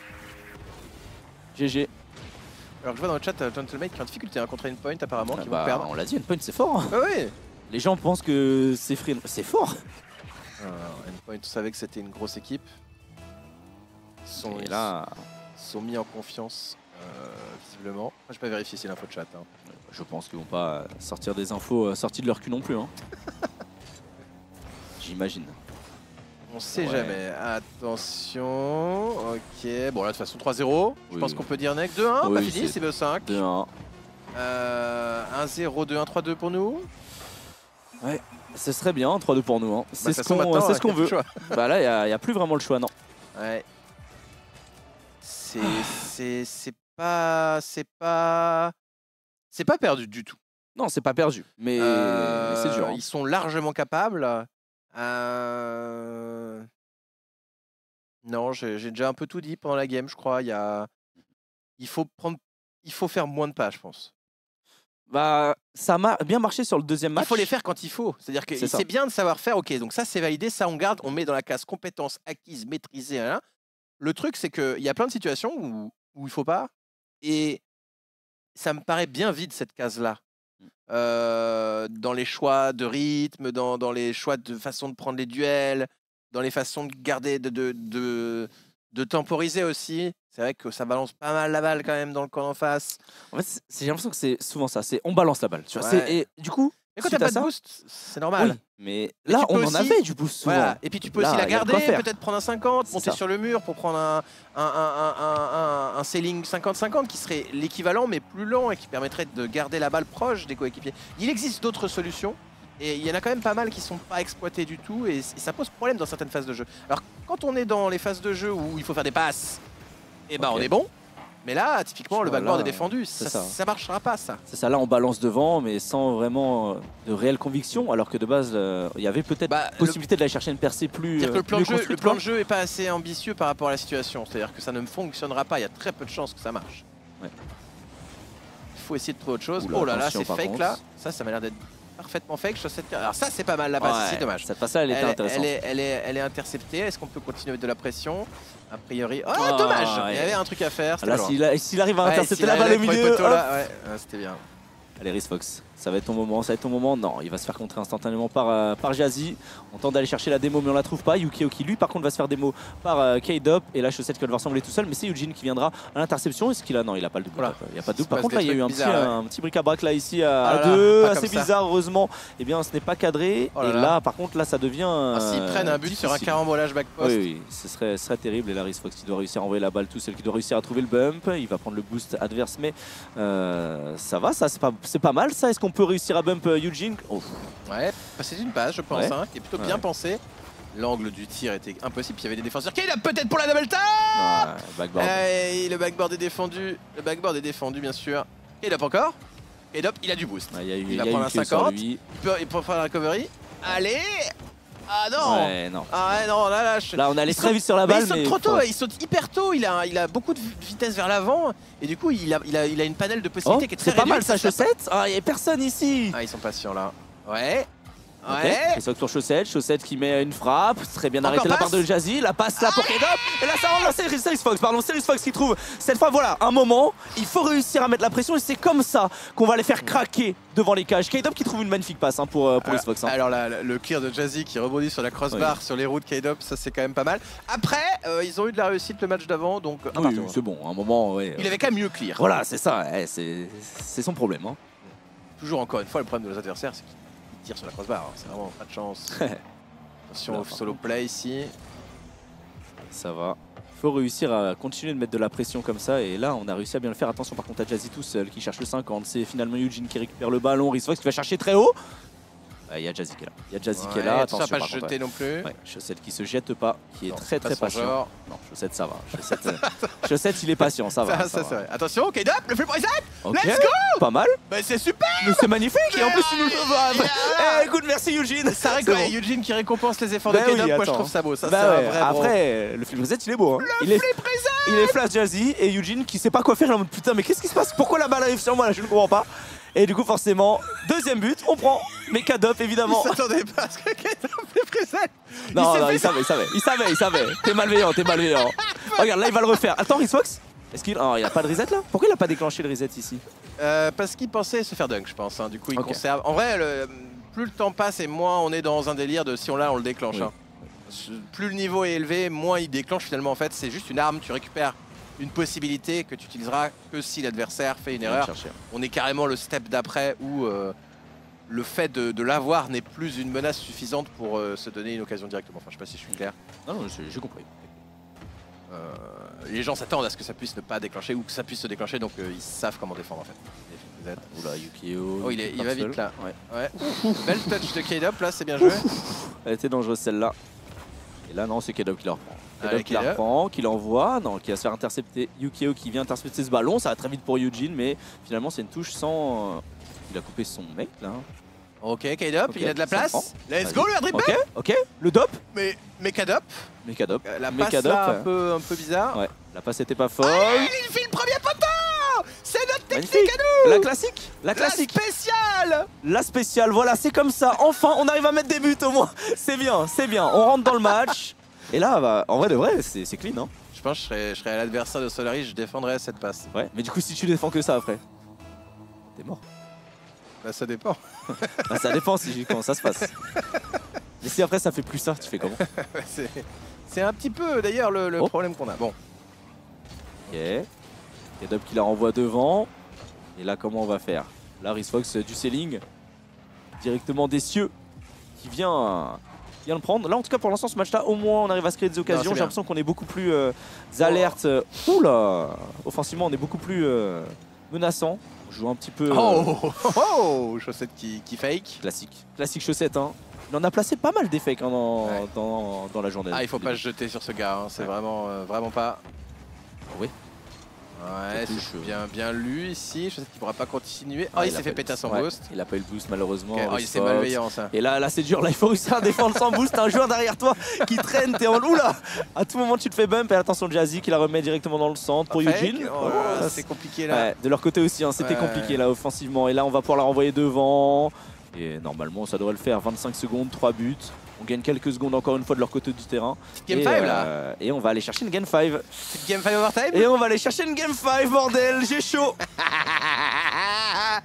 GG. Alors que je vois dans le chat Gentleman qui a en difficulté contre Endpoint apparemment, qui vont perdre. On l'a dit, Endpoint c'est fort. Ah oui. Les gens pensent que c'est fort. Endpoint, on savait que c'était une grosse équipe. Et là... sont mis en confiance visiblement. Moi, je vais pas vérifier si l'info de chat. Hein. Je pense qu'ils vont pas sortir des infos sorties de leur cul non plus. Hein. J'imagine. On sait jamais. Attention. Ok. Bon là de toute façon 3-0. Je pense qu'on peut dire next 2-1. Pas fini, c'est BO5. 2-1. 1-0, 2-1, 3-2 pour nous. Ouais. Ce serait bien, 3-2 pour nous. Hein. C'est ce qu'on veut. Bah là, il n'y a plus vraiment le choix, non. Ouais. C'est pas perdu du tout. Non, c'est pas perdu, mais c'est dur. Hein. Ils sont largement capables. Non, j'ai déjà un peu tout dit pendant la game, je crois. Il faut faire moins de pas, je pense. Bah, ça m'a bien marché sur le deuxième match. Il faut les faire quand il faut. C'est-à-dire que c'est bien de savoir faire. Ok, donc ça c'est validé, ça on garde, on met dans la case compétences acquises, maîtrisées. Hein. Le truc, c'est qu'il y a plein de situations où il faut pas. Et ça me paraît bien vide cette case-là. Dans les choix de rythme, dans les choix de façon de prendre les duels, dans les façons de garder, de temporiser aussi. C'est vrai que ça balance pas mal la balle quand même dans le camp en face. En fait, j'ai l'impression que c'est souvent ça. On balance la balle. Tu vois, et du coup, mais quand t'as pas de boost, c'est normal. Oui, mais là, on en avait du boost souvent. Voilà. Et puis tu peux aussi la garder, peut-être prendre un 50, monter sur le mur pour prendre un ceiling 50-50 qui serait l'équivalent mais plus lent et qui permettrait de garder la balle proche des coéquipiers. Il existe d'autres solutions et il y en a quand même pas mal qui sont pas exploitées du tout et ça pose problème dans certaines phases de jeu. Alors quand on est dans les phases de jeu où il faut faire des passes, et ben on est bon. Mais là, typiquement, le backboard est défendu. Ça marchera pas, ça. C'est ça, là, on balance devant, mais sans vraiment de réelle conviction. Alors que de base, il y avait peut-être possibilité d'aller chercher une percée plus. C'est-à-dire que le plan de jeu est pas assez ambitieux par rapport à la situation. C'est-à-dire que ça ne fonctionnera pas. Il y a très peu de chances que ça marche. Ouais. Il faut essayer de trouver autre chose. Oula, oh là là, c'est fake là. Ça m'a l'air d'être parfaitement fake. Alors ça, c'est pas mal la passe. C'est dommage. Cette passe-là, elle était intéressante. Elle est interceptée. Est-ce qu'on peut continuer avec de la pression? A priori. Oh, dommage! Il y avait un truc à faire. Là, s'il arrive à intercepter la balle au milieu. C'était bien. Allez, RizzFox, ça va être ton moment, Non, il va se faire contrer instantanément par Jazzy. On tente d'aller chercher la démo, mais on la trouve pas. Yukio qui, lui, par contre, va se faire démo par K-Dub. Et là, Chaussette qui va devoir sembler tout seul, mais c'est Eugene qui viendra à l'interception. Est-ce qu'il a? Non, il a pas le double. Voilà. Il n'y a pas de double. Par contre, là, il y a eu un petit bric-à-brac là, ici, à deux. Assez bizarre, heureusement. Eh bien, ce n'est pas cadré. Et là, par contre, là, ça devient. S'ils prennent un but sur un carambolage back post. Oui, ce serait terrible. Et là, RizzFox qui doit réussir à envoyer la balle tout seul, qui doit réussir à trouver le bump. Il va prendre le boost adverse, mais ça va, ça, c'est pas mal, ça. Est-ce qu'on peut réussir à bump Eugene? Ouais, c'est une passe, je pense, qui est plutôt bien pensée. L'angle du tir était impossible. Puis il y avait des défenseurs. K-Dop peut-être pour la double tap. Backboard. Le backboard est défendu. Le backboard est défendu, bien sûr. K-Dop encore. K-Dop, il a du boost. Il va prendre un 50. Lui. Il peut faire la recovery. Allez. Ah non. Ouais, non. Ah ouais, non, Là, on allait très vite sur la balle. Il saute trop tôt, il saute hyper tôt. Il a beaucoup de vitesse vers l'avant. Et du coup, il a une panel de possibilités qui est très réduite. C'est pas mal sa chaussette. Ah, il n'y a personne ici. Ah, ils sont patients là. Ouais. Ouais. Et ça pour Chaussette qui met une frappe, très bien arrêté la part de Jazzy, la passe là pour K-Dop, et là ça relance Series Fox, Series Fox qui trouve cette fois voilà un moment, il faut réussir à mettre la pression et c'est comme ça qu'on va les faire craquer devant les cages. K-Dop qui trouve une magnifique passe pour X-Fox. Alors le clear de Jazzy qui rebondit sur la crossbar sur les roues de K-Dop, ça c'est quand même pas mal. Après, ils ont eu de la réussite le match d'avant, donc oui, c'est bon, à un moment, ouais. Il avait quand même mieux clear. Voilà, c'est ça, c'est son problème. Hein. Toujours encore une fois, le problème de nos adversaires, c'est qu'ils sur la crossbar, hein. C'est vraiment pas de chance. Attention au solo play ici. Ça va. Il faut réussir à continuer de mettre de la pression comme ça et là on a réussi à bien le faire. Attention par contre à Jazzy tout seul qui cherche le 50. C'est finalement Eugene qui récupère le ballon. Rizfox qui va chercher très haut. Il y a Jazzy qui est là. Il y a Jazzy qui est là. Attention à pas se jeter non plus. Ouais, Chaussette qui se jette pas, qui est très patient. Genre. Non, Chaussette ça va. Chaussette il est patient, ça va. Ça, va. Attention, K-Dop, le flip reset. Okay. Let's go. Pas mal. Bah c'est super. C'est magnifique et en plus il nous le écoute, merci Eugene. Ça bon. Eugene qui récompense les efforts de K-Dop, moi je trouve ça beau. Ça, après, le flip reset il est beau. Hein. Il est flash Jazzy et Eugene qui sait pas quoi faire. Putain, mais qu'est-ce qui se passe? Pourquoi la balle arrive sur moi là? Je ne comprends pas. Et du coup, forcément, deuxième but, on prend. Mais K-Dop, évidemment. Il s'attendait pas à ce que K-Dop le présente. Non, il savait. T'es malveillant. Regarde, là, il va le refaire. Attends, Rizfox, est-ce qu'il il a pas de reset là? Pourquoi il a pas déclenché le reset ici? Parce qu'il pensait se faire dunk, je pense. Hein. Du coup, il conserve. En vrai, plus le temps passe et moins on est dans un délire de si on l'a, on le déclenche. Oui. Hein. Plus le niveau est élevé, moins il déclenche finalement. En fait, c'est juste une arme, tu récupères une possibilité que tu utiliseras que si l'adversaire fait une erreur. On est carrément le step d'après où le fait de l'avoir n'est plus une menace suffisante pour se donner une occasion directement. Enfin, je sais pas si je suis clair. Non, j'ai compris. Les gens s'attendent à ce que ça puisse ne pas déclencher ou que ça puisse se déclencher, donc ils savent comment défendre en fait. Oula, Yukio. Oh, il va vite là. Ouais. Belle touch de K-Dop là, c'est bien joué. Elle était dangereuse celle-là. Et là, non, c'est K-Dop qui la reprend. K-Dop qui la reprend, qui l'envoie, qui va se faire intercepter. Yukio qui vient intercepter ce ballon, ça va très vite pour Eugene, mais finalement c'est une touche sans... Il a coupé son mec là. Ok, K-Dop, il a de la place. Let's go, le air dribble. Ok, le dop. Mais K-Dop. La passe là, un peu bizarre. Ouais, la passe était pas folle. Allez, il fait le premier poteau. C'est notre technique à nous. La classique. La spéciale. La spéciale, voilà, c'est comme ça. Enfin, on arrive à mettre des buts au moins. C'est bien. On rentre dans le match. Et là, bah, en vrai de vrai, c'est clean, hein. Je pense que je serais à l'adversaire de Solari, je défendrais cette passe. Ouais, mais du coup, si tu défends que ça après, t'es mort. Bah, ça dépend. Bah, ça dépend comment ça se passe. Mais si après ça fait plus ça, tu fais comment? C'est un petit peu d'ailleurs le problème qu'on a. Bon. Ok. K-Dop qui la renvoie devant. Et là, comment on va faire? Là, Rizfox du ceiling. Directement des cieux. Qui vient le prendre. Là, en tout cas, pour l'instant, ce match-là, au moins, on arrive à se créer des occasions. J'ai l'impression qu'on est beaucoup plus alerte. Oula! Offensivement, on est beaucoup plus menaçant. On joue un petit peu... Chaussette qui fake. Classique Chaussette, hein. Il en a placé pas mal des fakes hein, dans la journée. Ah, il faut pas se jeter sur ce gars, hein. C'est vraiment pas... Oui. Ouais, c'est bien lu ici. Je sais qu'il pourra pas continuer. Oh, il s'est fait péter son boost. Il a pas eu le boost malheureusement. Okay. Oh, c'est malveillant ça. Et là c'est dur. Là, il faut réussir à défendre sans boost. T'as un joueur derrière toi qui traîne. T'es en oula. À tout moment, tu te fais bump. Et attention, Jazzy qui la remet directement dans le centre pour Eugene. C'est compliqué là. Ouais, de leur côté aussi, hein, c'était compliqué là offensivement. Et là, on va pouvoir la renvoyer devant. Et normalement, ça devrait le faire. 25 secondes, 3 buts. On gagne quelques secondes encore une fois de leur côté du terrain. Game 5 là. Et on va aller chercher une Game 5. Game 5 overtime. Et on va aller chercher une Game 5, bordel, j'ai chaud.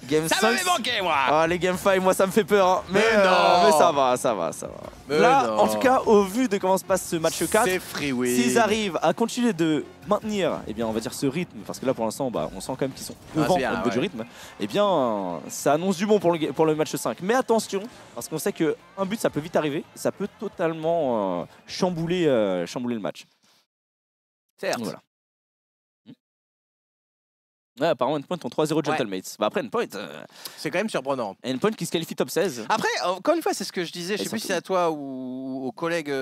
Game ça m'avait manqué moi. Ah, les Game 5, moi ça me fait peur. Hein. Mais ça va. Mais là, non. en tout cas, au vu de comment se passe ce match 4, s'ils arrivent à continuer de maintenir, eh bien, on va dire ce rythme, parce que là pour l'instant, on sent quand même qu'ils sont devant au niveau du rythme, eh bien, ça annonce du bon pour le match 5. Mais attention, parce qu'on sait qu'un but, ça peut vite arriver, ça peut totalement chambouler le match. Certes. Voilà. Ouais, apparemment Endpoint ont 3-0 Gentlemates. Bah après Endpoint, c'est quand même surprenant. Endpoint qui se qualifie top 16. Après, encore une fois, c'est ce que je disais, je sais plus si c'est à toi ou aux collègues,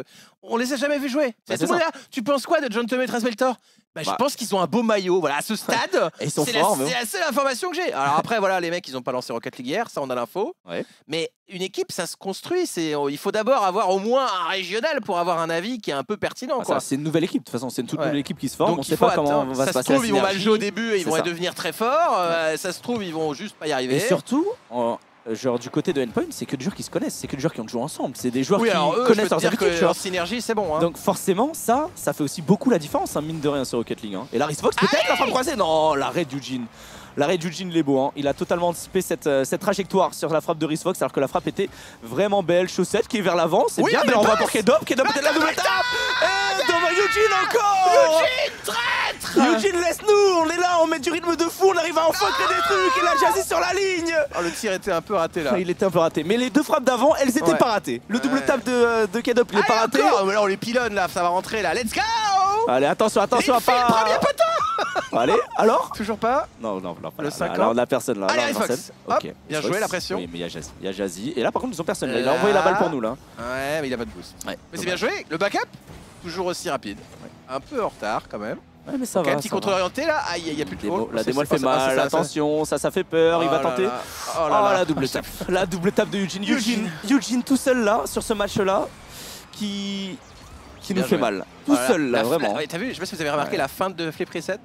on les a jamais vus jouer. Bah, Tout le monde est là. Tu penses quoi de Gentleman Rasmeltor? Je pense qu'ils ont un beau maillot, voilà, à ce stade. Et ils sont c'est forts, la seule information que j'ai. Alors après, voilà, les mecs, ils ont pas lancé Rocket League hier, ça on a l'info. Ouais. Mais une équipe, ça se construit. Il faut d'abord avoir au moins un régional pour avoir un avis qui est un peu pertinent. C'est une nouvelle équipe, de toute façon, c'est une toute nouvelle équipe qui se forme. Donc, on sait pas comment va se passer. Ça se trouve, la ils vont mal synergie. jouer au début et ils vont ça. devenir très forts. Ça se trouve, ils vont juste pas y arriver. Et surtout, genre du côté de Endpoint, c'est que des joueurs qui se connaissent, c'est que des joueurs qui ont joué ensemble, c'est des joueurs qui connaissent leurs habitudes. En synergie, c'est bon. Hein. Donc forcément, ça fait aussi beaucoup la différence, hein, mine de rien, sur Rocket League. Hein. Et Larry Fox, peut-être la frappe croisée. Non, l'arrêt d'Eugene. L'arrêt d'Eugene, il est beau. Hein. Il a totalement anticipé cette trajectoire sur la frappe de Rizfox, alors que la frappe était vraiment belle. Chaussette qui est vers l'avant, c'est bien, mais on va pour Kedop. Kedop peut-être la double tape. Et devant Eugene encore. Eugene, traître. Eugene, laisse-nous, on est là, on met du rythme de fou, on arrive à enfin créer des trucs. Et là, Jazzy sur la ligne. Oh, le tir était un peu raté là. Il était un peu raté, mais les deux frappes d'avant, elles étaient pas ratées. Le double tape de Kedop, il est pas raté. Mais là, on les pilonne là, ça va rentrer là. Let's go. Allez, attention à pas. Premier poteau. Allez, alors? Toujours pas. Non, Le là, 50. là, on a personne là. Allez, là, Fox. Ok. Bien joué, la pression. Oui, mais il y a Jazzy. Et là, par contre, ils ont personne. Là, il a envoyé la balle pour nous là. Ouais, mais il a pas de boost. Ouais, mais c'est bien joué. Le backup, toujours aussi rapide. Ouais. Un peu en retard quand même. Ouais, mais ça va. Un petit contrôle orienté là. Aïe, il y a plus de fall. La démo elle fait mal. Attention, ça fait peur. Il va tenter. Oh la double tape. La double tape de Eugene. Eugene tout seul là, sur ce match là, qui nous fait mal. Tout seul là, vraiment. T'as vu, je sais pas si vous avez remarqué la feinte de flip reset.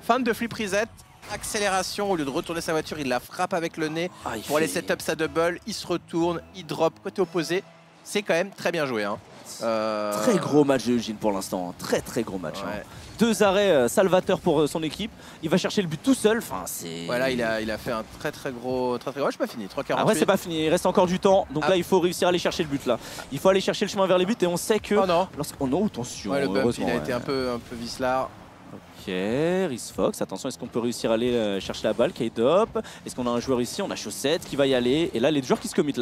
Feinte de flip reset, accélération, au lieu de retourner sa voiture, il la frappe avec le nez pour aller setup sa double, il se retourne, il drop côté opposé. C'est quand même très bien joué. Hein. Très gros match de Eugene pour l'instant, très gros match. Hein. 2 arrêts salvateurs pour son équipe, il va chercher le but tout seul. Enfin, voilà, il a fait un très gros. Je suis pas fini, 3,48. Après c'est pas fini, il reste encore du temps, donc là il faut réussir à aller chercher le but là. Il faut aller chercher le chemin vers les buts et on sait que... Oh non. Attention, le bump il a été un peu vicelard. Ok, Rizfox, attention, est-ce qu'on peut réussir à aller chercher la balle? K-Dop, est-ce qu'on a un joueur ici? On a Chaussette qui va y aller. Et là, les joueurs qui se committent,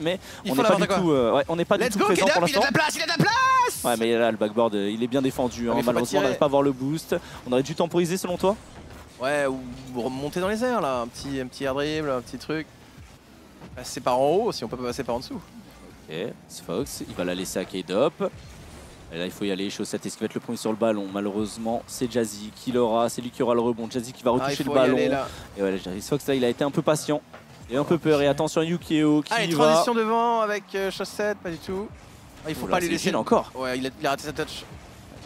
mais on n'est pas du tout, on n'est pas du tout présent pour l'instant. Il a de la place. Ouais, mais là, le backboard, il est bien défendu. Hein. Malheureusement, on n'arrive pas à voir le boost. On aurait dû temporiser selon toi? Ouais, ou remonter dans les airs là, un petit air dribble, un petit truc. Passer par en haut, si on peut pas passer par en dessous. Ok, Rizfox, il va la laisser à K-Dop. Et là il faut y aller, Chaussette, est-ce qu'il va être le premier sur le ballon? Malheureusement c'est Jazzy qui l'aura, c'est lui qui aura le rebond, Jazzy qui va retoucher le ballon. Et ouais, Rizfox là il a été un peu patient et un peu peur, et attention Yukio qui va... transition devant avec Chaussette, pas du tout. Il faut pas lui laisser... encore. Ouais, il a raté sa touch.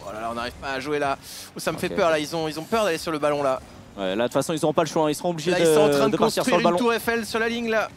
Oh là là, on n'arrive pas à jouer là. Ça me fait peur là, ils ont peur d'aller sur le ballon là. Ouais, là de toute façon ils n'auront pas le choix, ils seront obligés ils sont en train de partir sur le ballon. une tour Eiffel sur la ligne là.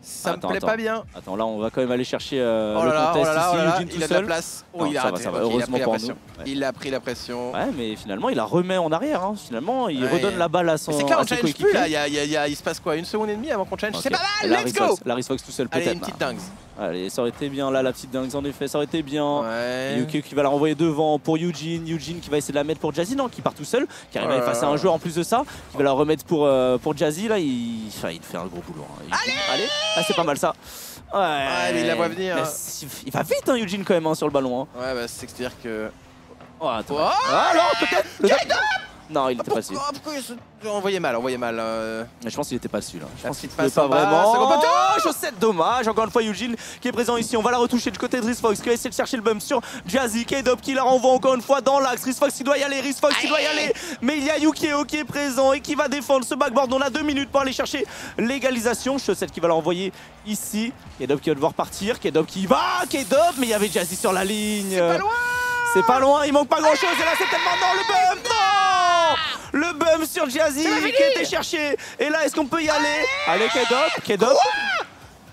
Ça me plaît pas bien. Attends, là on va quand même aller chercher le contest ici, Eugene tout il a de la place. Oh, il a raté. Ça va, heureusement pour nous. Il a pris la pression. Ouais, mais finalement il la remet en arrière. Hein. Finalement, il redonne la balle à son coéquipier. C'est clair, on challenge plus là. Il se passe quoi, 1 seconde et demie avant qu'on challenge? C'est pas mal, let's go. La Rizfox tout seul peut-être. Allez, une petite dingue. Allez, ça aurait été bien là, la petite dingue en effet, ça aurait été bien. Ouais. Yukio qui va la renvoyer devant pour Eugene. Eugene qui va essayer de la mettre pour Jazzy, non, qui part tout seul, qui arrive à effacer un joueur en plus de ça, qui va la remettre pour Jazzy. Là, il fait un gros boulot. Hein. Allez, ah, c'est pas mal ça. Ouais, mais il la voit venir. Il va vite, hein, Eugene, quand même, hein, sur le ballon. Hein. Ouais, bah c'est-à-dire que. Oh, attends. Alors, peut-être. Non, il était pas dessus. Pourquoi envoyé mal. Je pense qu'il était pas dessus là. Je pense qu'il passe pas vraiment. Oh, Chaussette, dommage. Encore une fois, Eugene qui est présent ici. On va la retoucher du côté de Rizfox qui va essayer de chercher le bump sur Jazzy. K-Dop qui la renvoie encore une fois dans l'axe. Rizfox qui doit y aller. Mais il y a Yukio qui est présent et qui va défendre ce backboard. On a 2 minutes pour aller chercher l'égalisation. Chaussette qui va l'envoyer ici. K-Dop qui va devoir partir. K-Dop qui va. K-Dop, mais il y avait Jazzy sur la ligne. C'est pas loin. C'est pas loin, il manque pas grand chose. Et là, c'est tellement non, le bump. Non, le bump sur Jazzy qui était cherché. Et là, est-ce qu'on peut y aller? Allez, K-Dop.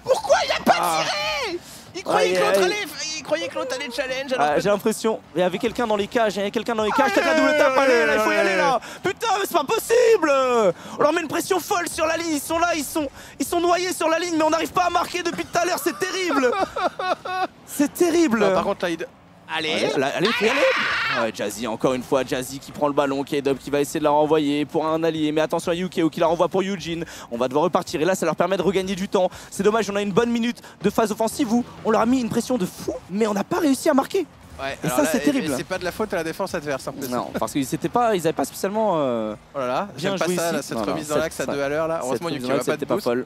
Pourquoi il a pas tiré? Il croyait que l'autre allait challenge. J'ai l'impression, il y avait quelqu'un dans les cages, peut-être la double tape, allez, là, il faut y aller là. Putain, mais c'est pas possible. On leur met une pression folle sur la ligne, ils sont là, ils sont noyés sur la ligne, mais on n'arrive pas à marquer depuis tout à l'heure, c'est terrible. C'est terrible. Non, par contre, là, allez, faut y aller. Ouais, Jazzy, encore une fois, Jazzy qui prend le ballon, K-Dop qui va essayer de la renvoyer pour un allié, mais attention à Yukio qui la renvoie pour Eugene. On va devoir repartir et là ça leur permet de regagner du temps. C'est dommage, on a une bonne minute de phase offensive où on leur a mis une pression de fou, mais on n'a pas réussi à marquer. Ouais, Et alors ça, là, c'est terrible. c'est pas de la faute à la défense adverse. En plus. Non, parce qu'ils n'avaient pas spécialement Oh là là, bien j'aime pas joué ça, ici. là, cette Voilà, remise dans l'axe à 2 à l'heure là. Heureusement, cette Yukio a pas de c'était pas boost. folle.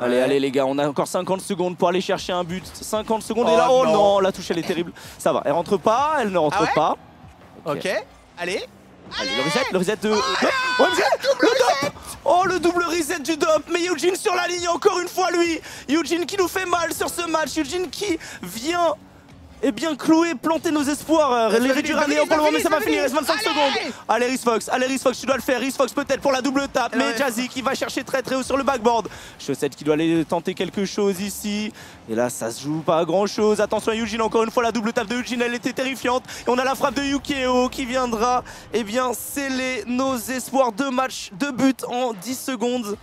Allez, Ouais. allez les gars, on a encore 50 secondes pour aller chercher un but. 50 secondes et Oh là, oh non. non, la touche elle est terrible. Ça va, elle rentre pas, elle ne rentre Ah ouais pas. Ok, allez. Allez, le reset de... le DOP. Oh, le double reset du DOP. Mais Eugene sur la ligne encore une fois, lui. Eugene qui nous fait mal sur ce match. Eugene qui vient... Eh bien, clouer, planter nos espoirs, les réduire à néant pour le moment, mais ça va finir, il reste 25 secondes. Allez, Riz Fox, tu dois le faire. Riz Fox peut-être pour la double tape, mais Jazzy qui va chercher très très haut sur le backboard. Chaussette qui doit aller tenter quelque chose ici. Et là, ça se joue pas à grand chose. Attention à Eugene, encore une fois, la double tape de Eugene, elle était terrifiante. Et on a la frappe de Yukio qui viendra, eh bien, sceller nos espoirs. 2 matchs, 2 buts en 10 secondes.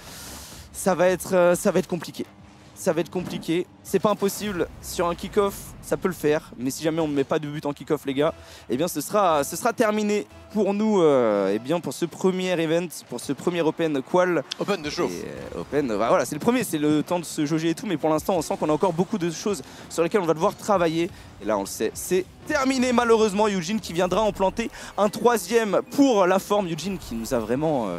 Ça va être compliqué. Ça va être compliqué, c'est pas impossible, sur un kick-off ça peut le faire, mais si jamais on ne met pas de but en kick-off les gars, eh bien ce sera terminé pour nous, eh bien pour ce premier event, pour ce premier Open Qual. Open de chauffe. Open, bah voilà, c'est le premier, c'est le temps de se jauger et tout, mais pour l'instant on sent qu'on a encore beaucoup de choses sur lesquelles on va devoir travailler. Et là on le sait, c'est terminé malheureusement. Eugene qui viendra en planter un 3e pour la forme. Eugene qui nous a vraiment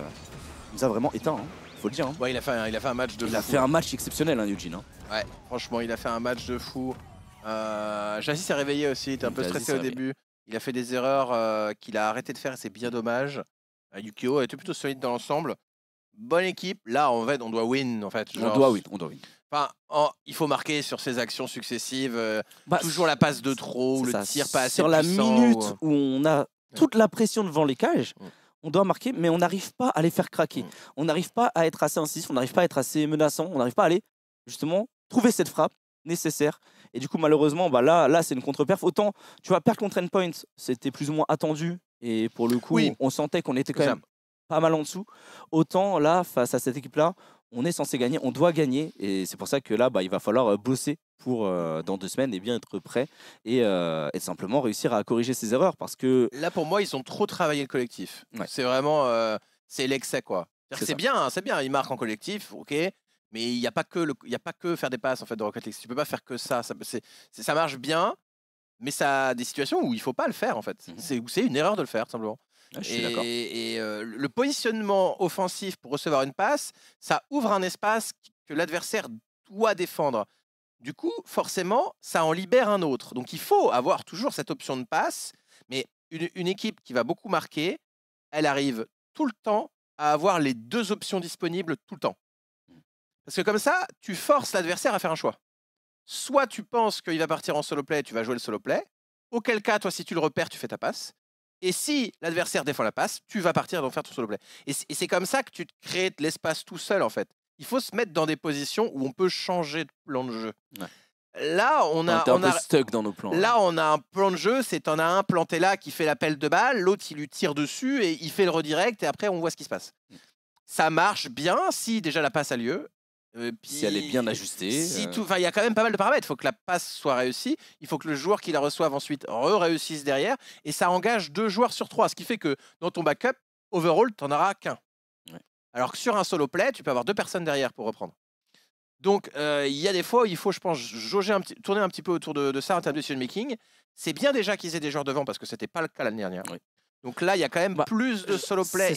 éteint. Hein. Faut le dire. Hein. Ouais, il a fait un match de fou. Il a fait un match exceptionnel, hein, Eugene. Hein. Ouais, franchement, il a fait un match de fou. Jazzy s'est réveillé aussi, il était un peu stressé au début. Il a fait des erreurs qu'il a arrêté de faire et c'est bien dommage. Yukio était plutôt solide dans l'ensemble. Bonne équipe. Là, en fait, on doit win. En fait, genre, on doit win. Enfin, il faut marquer sur ses actions successives. Toujours la passe de trop ou le tir pas assez sur la puissant, minute où on a toute la pression devant les cages. On doit marquer, mais on n'arrive pas à les faire craquer. On n'arrive pas à être assez incisif, on n'arrive pas à être assez menaçant, on n'arrive pas à aller justement trouver cette frappe nécessaire. Et du coup, malheureusement, bah là c'est une contre-perf. Autant, tu vois, perdre contre Endpoint, c'était plus ou moins attendu. Et pour le coup, on sentait qu'on était quand même pas mal en dessous. Autant là, face à cette équipe-là, on est censé gagner, on doit gagner. Et c'est pour ça que là, bah, il va falloir bosser pour, dans 2 semaines, et bien être prêt et simplement réussir à corriger ses erreurs. Parce que là, pour moi, ils ont trop travaillé le collectif. Ouais. C'est vraiment c'est l'excès, quoi. C'est bien, ils marquent en collectif, ok. Mais il n'y a pas que faire des passes en fait de Rocket League. Tu peux pas faire que ça. Ça marche bien, mais ça a des situations où il faut pas le faire en fait. C'est une erreur de le faire, tout simplement. Ah, je suis d'accord. Et le positionnement offensif pour recevoir une passe, ça ouvre un espace que l'adversaire doit défendre. Du coup, forcément, ça en libère un autre. Donc, il faut avoir toujours cette option de passe. Mais une équipe qui va beaucoup marquer, elle arrive tout le temps à avoir les 2 options disponibles tout le temps. Parce que comme ça, tu forces l'adversaire à faire un choix. Soit tu penses qu'il va partir en solo play, tu vas jouer le solo play. Auquel cas, toi, si tu le repères, tu fais ta passe. Et si l'adversaire défend la passe, tu vas partir et donc faire ton solo play. Et c'est comme ça que tu te crées de l'espace tout seul, en fait. Il faut se mettre dans des positions où on peut changer de plan de jeu. Ouais. Là, on a stuck dans nos plans. Là, on a un plan de jeu, c'est t'en as un planté là qui fait l'appel de balle, l'autre il lui tire dessus et il fait le redirect et après on voit ce qui se passe. Ça marche bien si déjà la passe a lieu. Puis, si elle est bien ajustée. Il y a quand même pas mal de paramètres. Il faut que la passe soit réussie. Il faut que le joueur qui la reçoive ensuite réussisse derrière. Et ça engage 2 joueurs sur 3. Ce qui fait que dans ton backup, overall, tu n'en auras qu'un. Ouais. Alors que sur un solo play, tu peux avoir 2 personnes derrière pour reprendre. Donc, il y a des fois où il faut, je pense, tourner un petit peu autour de ça en termes de decision making. C'est bien déjà qu'ils aient des joueurs devant parce que ce n'était pas le cas l'année dernière. Oui. Donc là, il y a quand même plus de solo play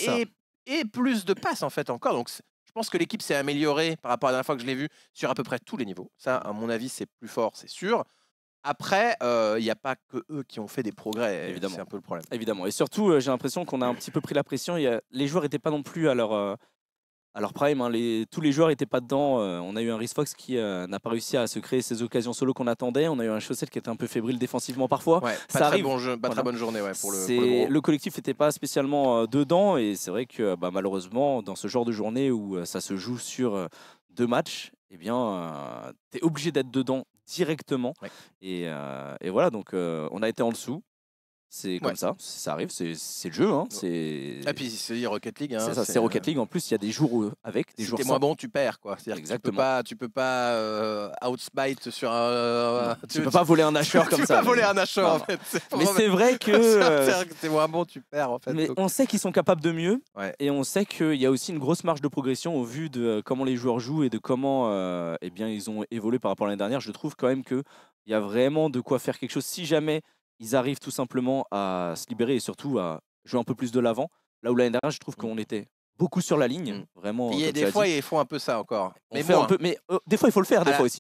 et plus de passes en fait encore. Donc, je pense que l'équipe s'est améliorée par rapport à la dernière fois que je l'ai vu sur à peu près tous les niveaux. Ça, à mon avis, c'est plus fort, c'est sûr. Après, il n'y a pas que eux qui ont fait des progrès. Évidemment. C'est un peu le problème. Évidemment. Et surtout, j'ai l'impression qu'on a un petit peu pris la pression. Les joueurs n'étaient pas non plus à leur prime. Hein. Tous les joueurs n'étaient pas dedans. On a eu un Riz Fox qui n'a pas réussi à se créer ces occasions solo qu'on attendait. On a eu un Chaussette qui était un peu fébrile défensivement parfois. Ouais, pas très bonne journée pour le collectif n'était pas spécialement dedans. Et c'est vrai que malheureusement, dans ce genre de journée où ça se joue sur 2 matchs, eh bien, tu es obligé d'être dedans directement. Ouais. Et voilà, donc on a été en dessous. C'est comme ça arrive, c'est le jeu. Hein, et puis c'est Rocket League. Hein, c'est Rocket League. En plus, il y a des jours avec, des jours sans. Si t'es moins bon, tu perds. Exactement. Tu peux pas outspite sur un... Tu peux pas voler un nasheur comme ça. Tu peux pas voler un nasheur, en fait. Mais c'est vrai que... t'es moins bon, tu perds, en fait. Mais on sait qu'ils sont capables de mieux. Ouais. Et on sait qu'il y a aussi une grosse marge de progression au vu de comment les joueurs jouent et de comment eh bien, ils ont évolué par rapport à l'année dernière. Je trouve quand même qu'il y a vraiment de quoi faire quelque chose. Si jamais ils arrivent tout simplement à se libérer et surtout à jouer un peu plus de l'avant. Là où l'année dernière, je trouve qu'on était beaucoup sur la ligne, vraiment. Et comme tu des as fois, dit. ils font un peu ça encore. On Mais fait un moins. peu, mais des fois, il faut le faire, des À la- fois aussi.